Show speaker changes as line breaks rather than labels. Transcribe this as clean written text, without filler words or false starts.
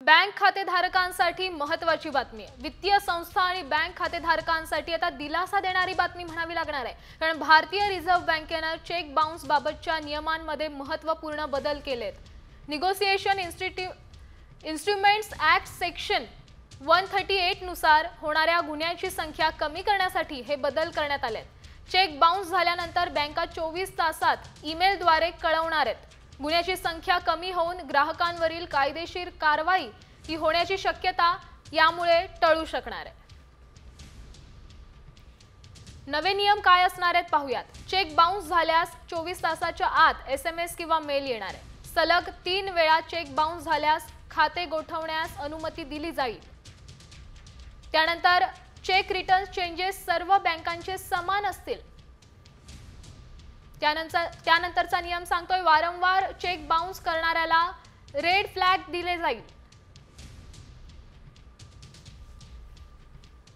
Bank खातेधारकांसाठी महत्त्वाची बातमी आहे। वित्तीय संस्था आणि बँक खातेधारकांसाठी आता दिलासा देणारी बातमी म्हणावी लागणार आहे, कारण भारतीय रिझर्व्ह बँकेने चेक बाउन्स बाबतच्या नियमांमध्ये महत्त्वपूर्ण बदल केलेत। निगोसिएशन इन्स्ट्रुमेंट्स ऍक्ट सेक्शन 138 नुसार होणाऱ्या गुन्ह्यांची संख्या कमी करण्यासाठी हे बदल करण्यात आले आहेत। चेक बाउन्स झाल्यानंतर बँका 24 तासात ईमेलद्वारे कळवणार आहेत। गुन्ह्याची संख्या कमी होऊन ग्राहकांवरील कायदेशीर कारवाई ही होण्याची शक्यता यामुळे टळू शकणार आहे। नवे नियम काय असणार आहेत पाहूयात। चेक बाउन्स झाल्यास 24 तासाच्या आत SMS किंवा मेल येणार आहे। सलग 3 वेळा चेक बाउन्स झाल्यास खाते गोठवण्यास अनुमती दिली जाईल। त्यानंतर चेक रिटर्न चेंजेस सर्व बँकांचे समान असतील। त्यानंतरचा नियम सांगतोय वारंवार चेक बाउन्स करणाऱ्याला रेड फ्लॅग दिले जाईल।